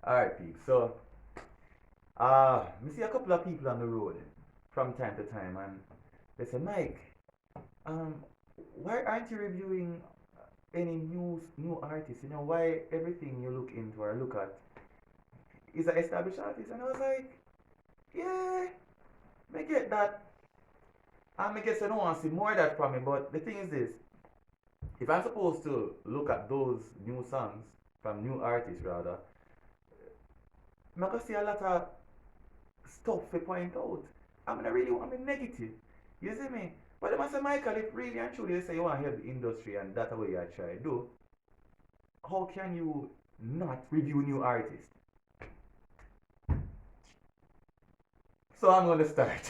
Alright, peeps. So, we see a couple of people on the road from time to time, and they say, Mike, um, why aren't you reviewing any new artists? You know, why everything you look into or look at is an established artist? And I was like, yeah, I get that. And I guess I don't want to see more of that from me, but the thing is this, if I'm supposed to look at those new songs from new artists rather, I'm gonna see a lot of stuff to point out. I'm gonna really want to be negative. You see me? But I say, Michael, if really and truly you say you want to help the industry and that's the way I try to do, how can you not review new artists? So I'm gonna start.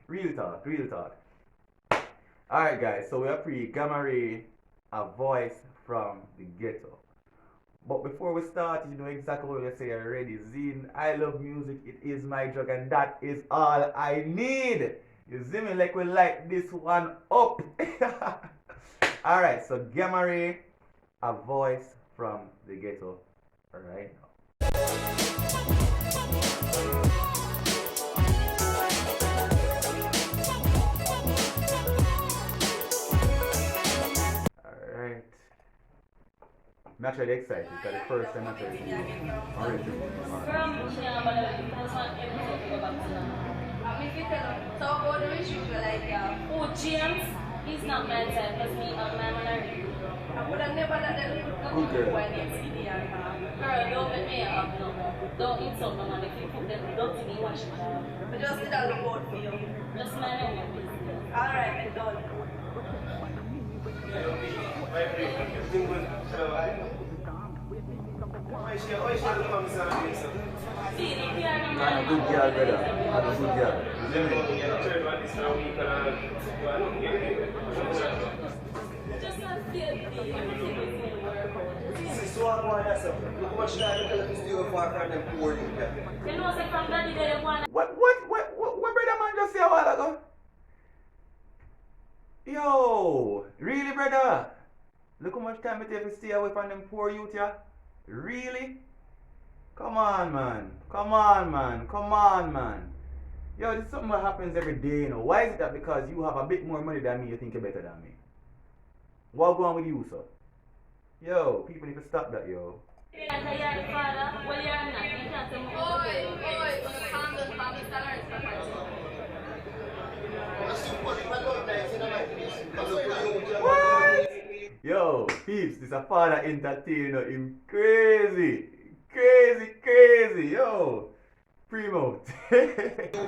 Real talk, real talk. Alright guys, so we are pre GammaRay, a voice from the ghetto. But before we start, you know exactly what you say already. Zine, I love music, it is my drug, and that is all I need. You see me, like we light this one up. Alright, so GammaRay, a voice from the ghetto. Alright now. Alright. I'm actually excited because the first time I heard it, I already took it. So about the issue, like, Oh, James, he's not my type because me, I'm my minority. I would have never let them Good girl. when it's CD and Girl, don't make me up, no. Don't insult no man. If you put them dirty, me wash it out. but just did a look out for you. Just mind your own business. Alright, I'm done. See, if you are the I'm a man, good girl, brother. I'm a good girl. You see me? just not feel the everything is going to work out. So I'm going to say, look much like the television you far from them poor you get. You know, say from daddy, they want What brother man just say a while ago? Yo, really brother? Look how much time it take to stay away from them poor youth, yeah? Really? Come on, man. Come on, man. Come on, man. Yo, this is something that happens every day, you know. Why is it that because you have a bit more money than me, you think you're better than me? What going on with you, sir? Yo, people need to stop that, yo. you're the father, well, you're not. You can't say more. Calm down, salary. What? Yo, peeps, this a father entertainer, him crazy. Crazy, yo. Primo. You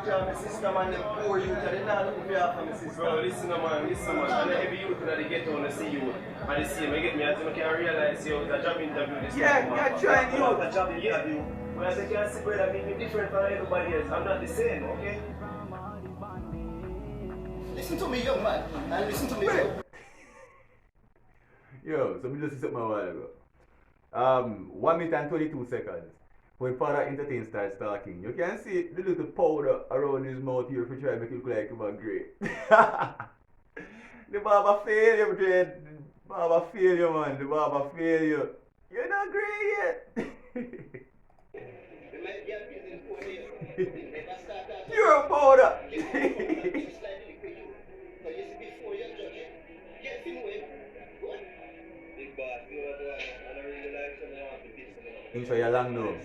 tell my sister man, them poor you tell them not looking for your family sister. Bro, listen man. And every youth that they get on to see you. And they see me get me as I can realize you a job interview this Yeah, time, you're trying You have you. a job interview. When I say can see brother make me different from everybody else. I'm not the same, okay? Listen to me, young man, and listen to me. Too. Yo, so me just see something a while ago. 1 minute and 22 seconds. When Father Entertain starts talking, you can see the little powder around his mouth here for try to make it look like he was great. The barber fail you, Dread. The barber fail you, man. The barber fail you. You're not great yet. Pure powder. Inside your long nose.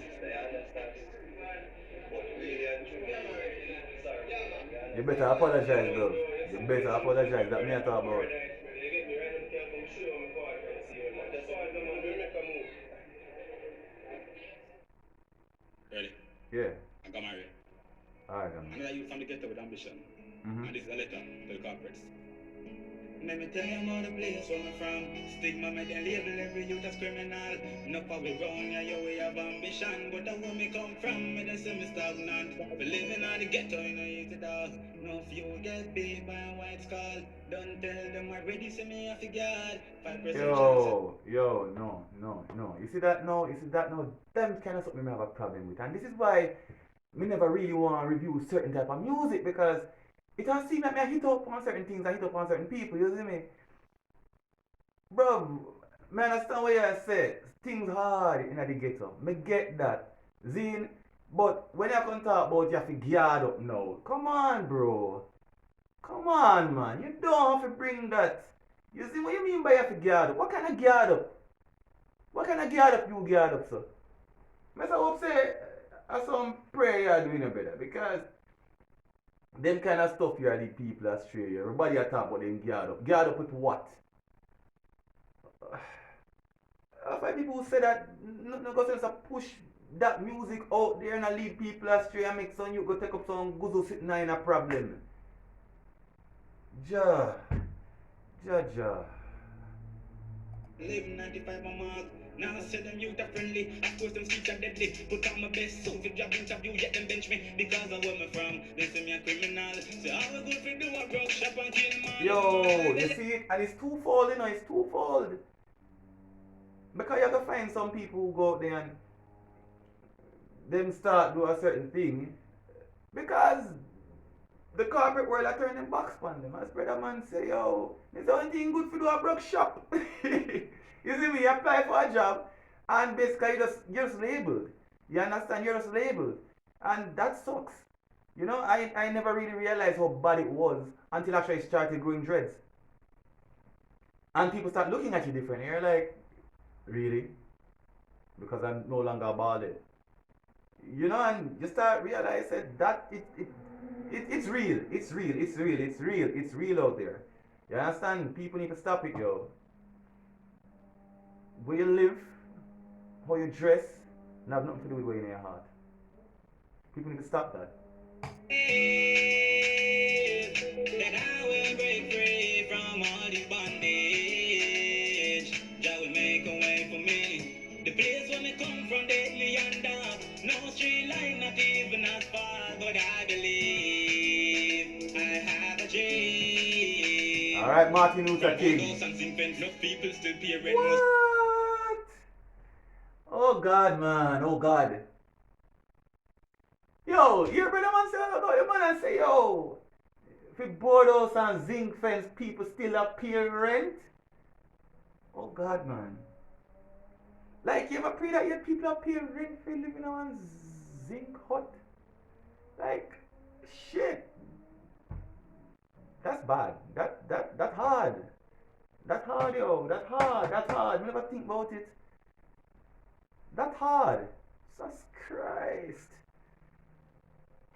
You better apologize, bro. You better apologize. That me I talk about. Ready? Yeah. I got married. Alright, Another youth from the ghetto with ambition. Mhm. And this is a letter to the corporates. Let me tell you about the place where I'm from. Stigma make them label every youth as criminal. Enough of we wrong, yeah, yo, we have ambition. But that's where me come from, me they say me stagnant. We living on the ghetto, you know, easy dog. No few get beat by a white skull. Don't tell them I ready, see me off the guard. 5% chance. Yo, no. You see that no? Them kind of something me have a problem with. And this is why me never really want to review certain type of music because it has seemed like me I hit up on certain things, I hit up on certain people, you see me? Bro, Me understand what you say. Things hard in the ghetto. Me get that. Zine, but when you can talk about you have to guard up now. Come on, bro. Come on, man. You don't have to bring that. You see what you mean by you have to guard up? What kind of guard up? What kind of guard up you guard up, sir? I hope say some prayer you are doing a better because them kind of stuff you are the people astray. Everybody are talking about them guard up. Guard up with what? I've had people who say that no go sense to push that music out there and lead people astray and make some you go take up some guzo sitting in a problem. Ja. Live 95 my mark. Now I say them youth are friendly. Of course them streets are deadly. Put on my best suit for job interview, yet them bench me because of where me from. They say me a criminal. So how we good for do a broke shop and kill man? Yo, you see it? And it's twofold, you know, it's twofold. Because you can find some people who go out there and them start do a certain thing because the corporate world are turning backs on them. As brother man say, yo, there's the only thing good for do a broke shop. You see me, you apply for a job and basically you're just labeled. You understand? You're just labeled. And that sucks. You know, I never really realized how bad it was until actually I started growing dreads. And people start looking at you different. You're like, really? Because I'm no longer balded. You know, and you start realizing that it's real. It's real out there. You understand? People need to stop it, yo. Where you live, how you dress, and have nothing to do with where you're in your heart. People need to stop that. That I will break free from all this bondage. Jah will make a way for me. The place where me come from, deadly and dark. No street line, not even as far, but I believe I have a dream. Alright, Martin Luther King. People still pay What? Oh God, man. Oh God. Yo, you brother man say, oh, your man and say, yo, if it boardhouse and zinc fence, people still pay rent. Oh God, man. Like, you ever pray that your people pay rent for living in one zinc hut? Like, shit. That's bad. That's hard. That's hard, yo. That's hard. I never think about it. That's hard. Jesus Christ.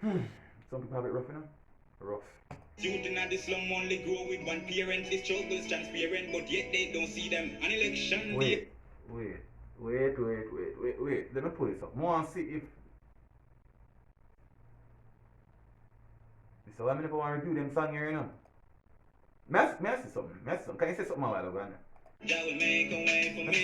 Some people have it rough, you know? Rough. Youth in the slum only grow with one parent. The struggle's transparent, but yet they don't see them. An election. Wait. Let me pull this up. I want to see if. So I'm never want to review them song here, you know. May I say something? Can you say something while ago? That will make a way for me.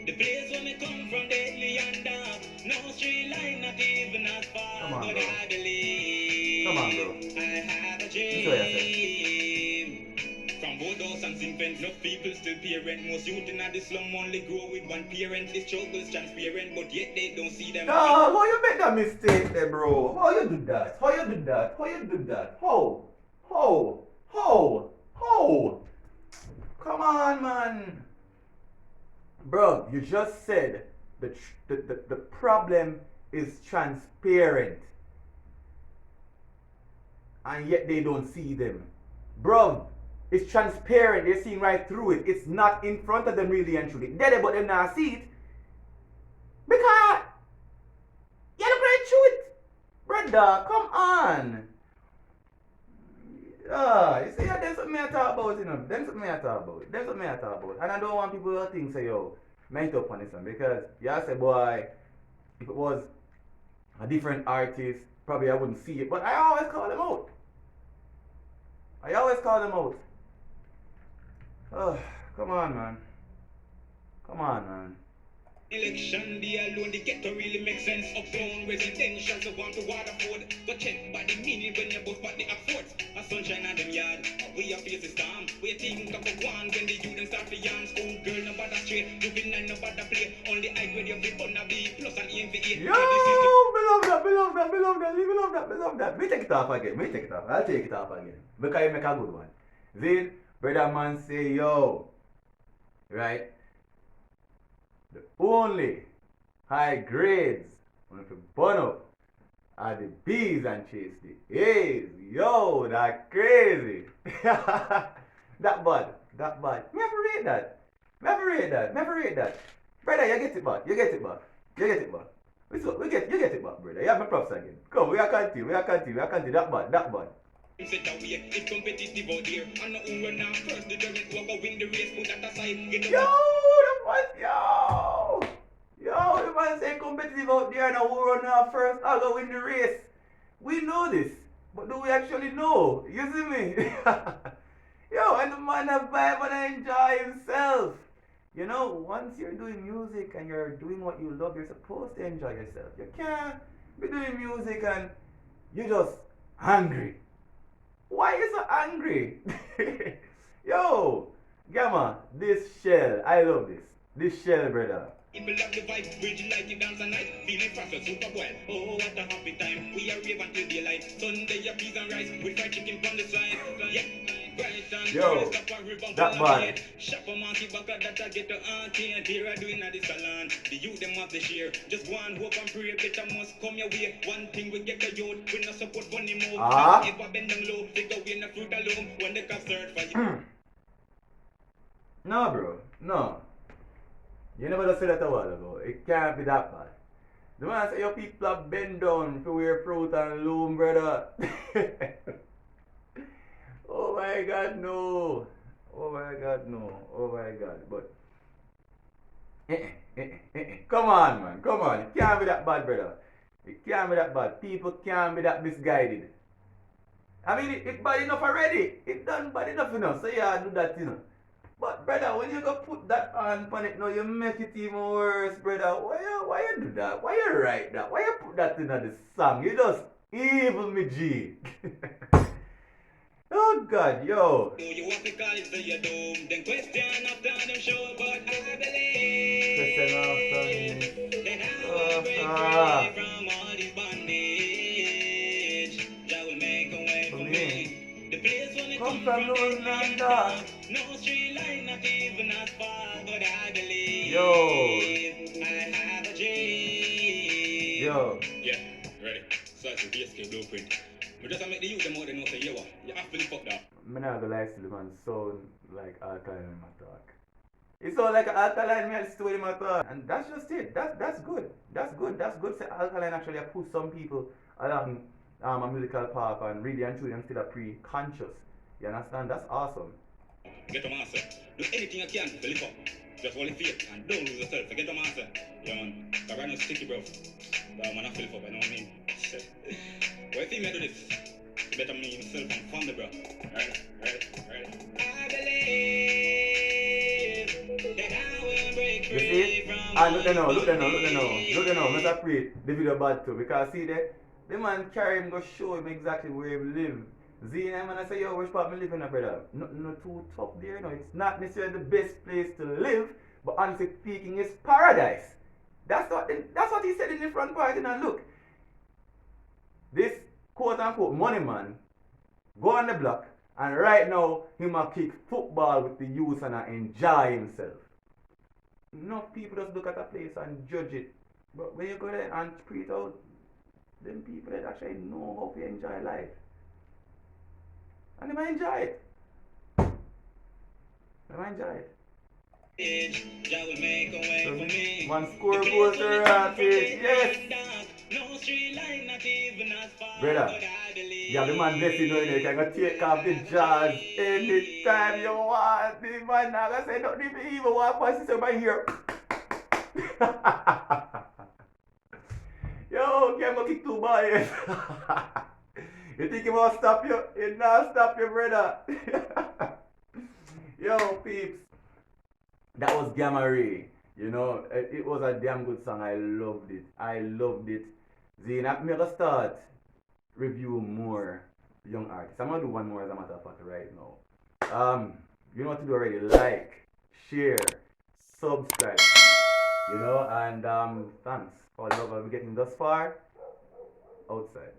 The place where me come from, deadly and dark. No street line, not even as far. Come on, but bro. I believe Come on, bro. I have a dream. From boardhouse and zinc fence, enough people still pay rent. Most youth in the slum only grow with one parent. The struggle's transparent, but yet they don't see them. Dog, how you make that mistake there, bro? How you do that? How? Come on, man. Bro, you just said the problem is transparent. And yet they don't see them. Bro, it's transparent. They're seeing right through it. It's not in front of them really and truly. They're there, but them not see it. Because you look right through it. Brother, come on. You see, there's something I talk about, you know. There's something I talk about. And I don't want people to think, say, yo, meant up on this one. Because, yeah, I say, boy, if it was a different artist, probably I wouldn't see it. But I always call them out. Oh, come on, man. Election day alone, the ghetto really makes sense. Uptown residential, so want to Waterford. Go check by the meaning when you both but the affords. A sunshine on them yard, we are face the storm. We think of a one when the youth them start to yarn. School girl no bother straight, juvenile no bother play. Only I grade you people na B plus and aim for 8. Yo, we love that. Me take it off again. I'll take it off again. Because you make a good one. Then, brother man say, yo, right? The only high grades on the burn up are the B's and chase the A's. Yo, that crazy. That bad. That bad. Me have to rate that. Me have to rate that. Me have to rate that. Brother, you get it back. You get it back. You get it back. You get it back, brother. You have my props again. Come, we are continue. We are continue. We are continue. That bad. That bad. Set away, it's competitive out there. I know who run out first, the direct walk go win the race, put that aside, get Yo, the man, yo, the man say competitive out there now. Who run off first? I'll go win the race. We know this, but do we actually know? You see me? Yo, and the man have vibe and enjoy himself. You know, once you're doing music and you're doing what you love, you're supposed to enjoy yourself. You can't be doing music and you're just angry. Why you so angry? Yo, Gamma, this shell, I love this. This shell, brother. People love the vibe, bridge like you dance at night. Feeling fresh, super boy. Oh, what a happy time. We are rave until daylight. Sunday, a peas and rice with fried chicken on the side. Yeah, bright and Yo, that bad. Shop a monkey back that I get the auntie and here I doing at the salon. The youth them have the share. Just one hope and pray, better must come your way. One thing we get the youth, we no support funny move. Ever bend down low, take away in the fruit alone when the cops search for you. No, bro, no. You never just said that a while ago. It can't be that bad. The man say your people are bend down to wear fruit and loom, brother. Oh my God, no. Oh my God, no. Oh my God. But come on, man. Come on. It can't be that bad, brother. It can't be that bad. People can't be that misguided. I mean, it bad enough already. It done bad enough, you know. So yeah, do that, you know. But brother, when you go put that on it now, you make it even worse, brother. Why you do that? Why you write that? Why you put that in the song? You just evil me G. Oh God, yo. You want to call it so you doom. Then question after them show, but I believe Question after me. that I will break free from all this bondage. That will make a way for me. The place when it Come from London and dark. no street light, not even as far, but I believe. Yo. I have a dream. Yo. Yeah, ready. So it's a BSK blueprint. But just to make the youth them out, they know say, yo, you have to fuck that. I'm not gonna lie to the man, sound like alkaline in my talk. It sound like alkaline me story in my talk. And that's just it. That's good. That's good. That's good. Say alkaline actually put some people along a musical path and really and truly them still are pre-conscious. You understand? That's awesome. Get a master. Do anything you can to live up. Just hold your faith and don't lose yourself. Get a master. Yeah, man. Cause right now it's sticky, bro. But man, I feel up, I know what I mean. But if you may do this, you better me yourself and family, bro. Right? I believe that I will break You free see? from Ah, look there now, look there now, look there now. Look there now, Mr. Pre, the video bad too. Because see there, the man carry him go show him exactly where he live. See him and I say, yo, which part me live in, brother? No too tough there, you know. It's not necessarily the best place to live, but honestly speaking, it's paradise. That's what he said in the front part, and look. This quote unquote money man go on the block and right now him a kick football with the youth and enjoy himself. Enough people just look at a place and judge it. But when you go there and pre it out, them people that actually know how to enjoy life. And they might enjoy it. They might enjoy it. That will make a way So for me. one score goes to Rass, yes. No street line, not even as far, Brother, but I believe. yeah, the man blessing you, you can go take off the jazz anytime you want. The man not gonna say nothing if you even want to pass it over here. Yo, can't go kick 2 boys. You think he won't stop you? He not stop you, brother. Yo, peeps. That was GammaRay. You know, it was a damn good song. I loved it. I loved it. Zane, I'm gonna start review more young artists. I'm gonna do one more as a matter of fact right now. You know what to do already. Like, share, subscribe. You know, and thanks for the love I've been getting thus far. Outside.